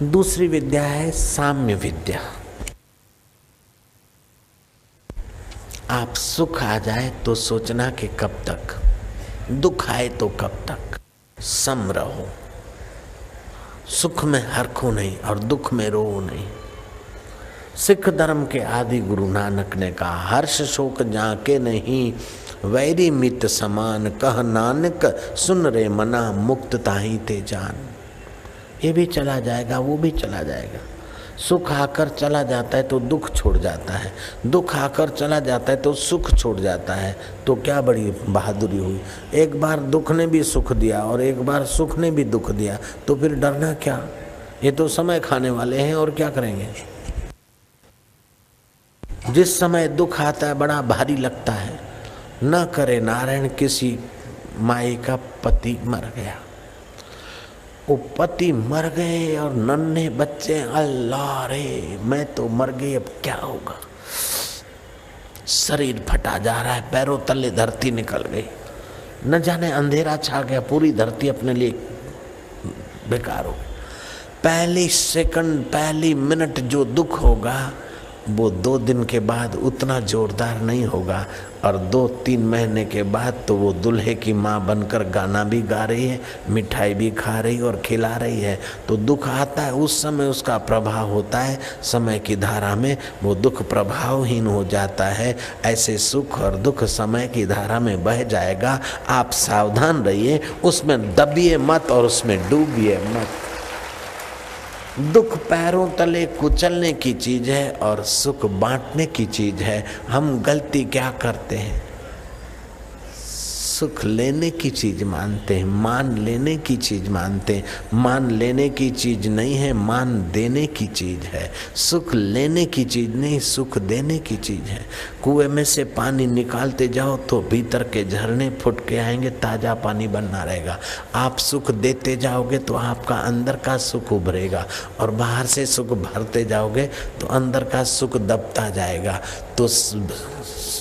दूसरी विद्या है साम्य विद्या। आप सुख आ जाए तो सोचना कि कब तक, दुख आए तो कब तक। सम रहो, सुख में हरखो नहीं और दुख में रो नहीं। सिख धर्म के आदि गुरु नानक ने कहा, हर्ष शोक जाके नहीं, वैरी मित समान, कह नानक सुन रे मना, मुक्त ताही ते जान। ये भी चला जाएगा, वो भी चला जाएगा। सुख आकर चला जाता है तो दुख छोड़ जाता है, दुख आकर चला जाता है तो सुख छोड़ जाता है। तो क्या बड़ी बहादुरी हुई। एक बार दुख ने भी सुख दिया और एक बार सुख ने भी दुख दिया, तो फिर डरना क्या। ये तो समय खाने वाले हैं और क्या करेंगे। जिस समय दुख आता है बड़ा भारी लगता है। न करे नारायण, किसी माई का पति मर गया, वो पति मर गए और नन्हे बच्चे, अल्लाह रे मैं तो मर गई, अब क्या होगा। शरीर फटा जा रहा है, पैरों तले धरती निकल गई, न जाने अंधेरा छा गया, पूरी धरती अपने लिए बेकार हो गई। पहली सेकंड, पहली मिनट जो दुख होगा वो 2 दिन के बाद उतना जोरदार नहीं होगा, और 2-3 महीने के बाद तो वो दूल्हे की माँ बनकर गाना भी गा रही है, मिठाई भी खा रही और खिला रही है। तो दुख आता है, उस समय उसका प्रभाव होता है, समय की धारा में वो दुख प्रभावहीन हो जाता है। ऐसे सुख और दुख समय की धारा में बह जाएगा। आप सावधान रहिए, उसमें दबिए मत और उसमें डूबिए मत। दुख पैरों तले कुचलने की चीज है और सुख बांटने की चीज है। हम गलती क्या करते हैं, सुख लेने की चीज मानते हैं, मान लेने की चीज मानते हैं। मान लेने की चीज नहीं है, मान देने की चीज है। सुख लेने की चीज नहीं, सुख देने की चीज है। कुएं में से पानी निकालते जाओ तो भीतर के झरने फुट के आएंगे, ताजा पानी बनना रहेगा। आप सुख देते जाओगे तो आपका अंदर का सुख उभरेगा, और बाहर से सुख भरते जाओगे तो अंदर का सुख दबता जाएगा। तो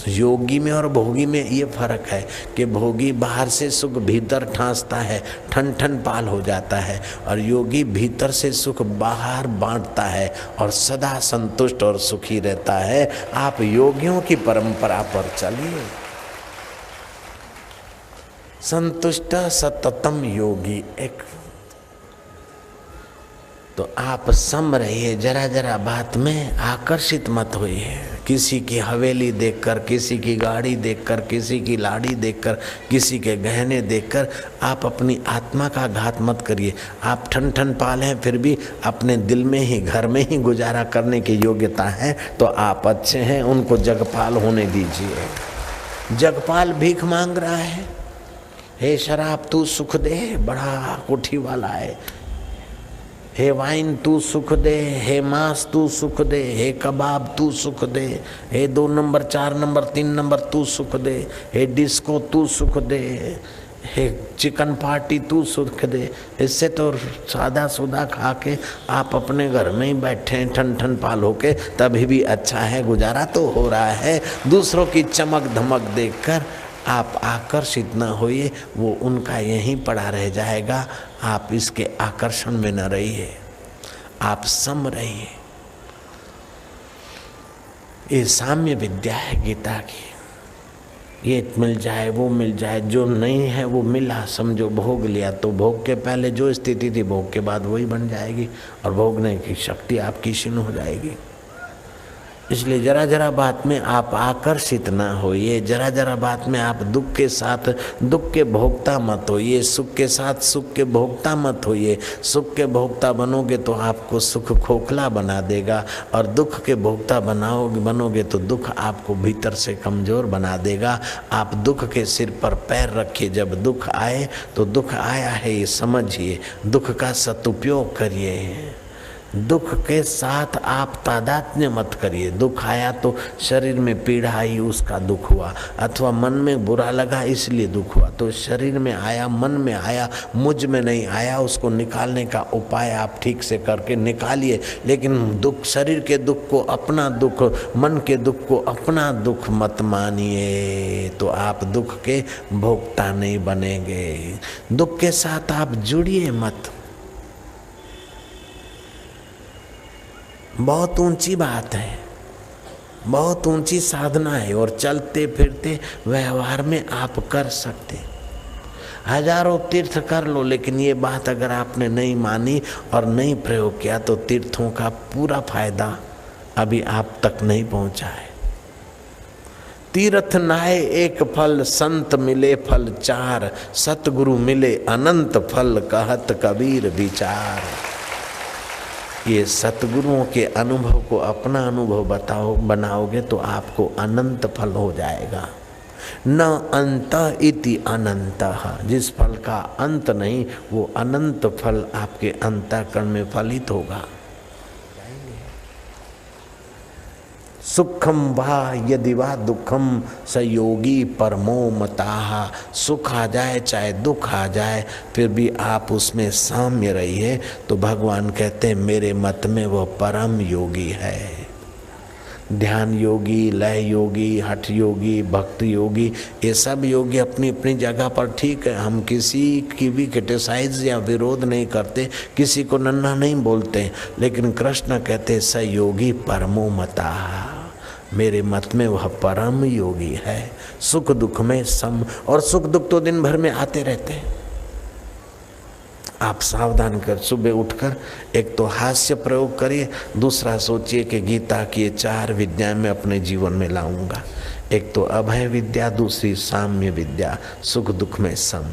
योगी में और भोगी में ये फर्क है कि भोगी बाहर से सुख भीतर ठांसता है, ठन ठन पाल हो जाता है, और योगी भीतर से सुख बाहर बांटता है और सदा संतुष्ट और सुखी रहता है। आप योगियों की परंपरा पर चलिए। संतुष्ट सततम योगी एक। तो आप सम रहिए, जरा जरा बात में आकर्षित मत होइए। किसी की हवेली देखकर, किसी की गाड़ी देखकर, किसी की लाड़ी देखकर, किसी के गहने देखकर आप अपनी आत्मा का घात मत करिए। आप ठन ठन पाल हैं, फिर भी अपने दिल में ही, घर में ही गुजारा करने की योग्यता है तो आप अच्छे हैं। उनको जगपाल होने दीजिए। जगपाल भीख मांग रहा है, हे शराब तू सुख दे, बड़ा कोठी वाला है। हे वाइन तू सुख दे, हे मांस तू सुख दे, हे कबाब तू सुख दे, हे 2 नंबर 4 नंबर 3 नंबर तू सुख दे, हे डिस्को तू सुख दे, हे चिकन पार्टी तू सुख दे। इससे तो सादा सुदा खा के आप अपने घर में ही बैठे हैं ठन ठन पाल होके, तभी भी अच्छा है, गुजारा तो हो रहा है। दूसरों की चमक धमक देखकर आप आकर्षित न होइए, वो उनका यहीं पड़ा रह जाएगा। आप इसके आकर्षण में न रहिए, आप सम रहिए। ये साम्य विद्या है गीता की। ये मिल जाए, वो मिल जाए, जो नहीं है वो मिला, समझो भोग लिया। तो भोग के पहले जो स्थिति थी भोग के बाद वही बन जाएगी, और भोगने की शक्ति आपकी क्षीण हो जाएगी। इसलिए जरा जरा बात में आप आकर्षित ना होइए, जरा जरा बात में आप दुख के साथ दुख के भोक्ता मत होइए, सुख के साथ सुख के भोक्ता मत होइए। सुख के भोक्ता बनोगे तो आपको सुख खोखला बना देगा, और दुख के भोक्ता बनोगे तो दुख आपको भीतर से कमजोर बना देगा। आप दुख के सिर पर पैर रखिए। जब दुख आए तो दुख आया है ये समझिए, दुख का सदुपयोग करिए। दुख के साथ आप तादात्म्य मत करिए। दुख आया तो शरीर में पीड़ा आई, उसका दुख हुआ, अथवा मन में बुरा लगा इसलिए दुख हुआ, तो शरीर में आया, मन में आया, मुझ में नहीं आया, उसको निकालने का उपाय आप ठीक से करके निकालिए। लेकिन दुख, शरीर के दुख को अपना दुख, मन के दुख को अपना दुख मत मानिए, तो आप दुख के भोक्ता नहीं बनेंगे। दुख के साथ आप जुड़िए मत। बहुत ऊंची बात है, बहुत ऊंची साधना है, और चलते फिरते व्यवहार में आप कर सकते। हजारों तीर्थ कर लो, लेकिन ये बात अगर आपने नहीं मानी और नहीं प्रयोग किया तो तीर्थों का पूरा फायदा अभी आप तक नहीं पहुंचा है। तीर्थ नाए एक फल, संत मिले फल चार, सतगुरु मिले अनंत फल, कहत कबीर विचार। ये सतगुरुओं के अनुभव को अपना अनुभव बनाओगे तो आपको अनंत फल हो जाएगा। न अंत इति अनंतः, जिस फल का अंत नहीं वो अनंत फल आपके अंतःकरण में फलित होगा। सुखम वा यदि वा दुखम स योगी परमो मताः। सुख आ जाए चाहे दुख आ जाए फिर भी आप उसमें साम्य रहिए तो भगवान कहते हैं मेरे मत में वह परम योगी है। ध्यान योगी, लय योगी, हठ योगी, भक्त योगी, ये सब योगी अपनी अपनी जगह पर ठीक है। हम किसी की भी क्रिटिसाइज या विरोध नहीं करते, किसी को नन्हा नहीं बोलते, लेकिन कृष्ण कहते स योगी परमो मताः, मेरे मत में वह परम योगी है। सुख दुख में सम, और सुख दुख तो दिन भर में आते रहते हैं। आप सावधान कर सुबह उठकर एक तो हास्य प्रयोग करिए, दूसरा सोचिए कि गीता की ये 4 विद्याएं मैं अपने जीवन में लाऊंगा। एक तो अभय विद्या, दूसरी साम्य विद्या, सुख दुख में सम।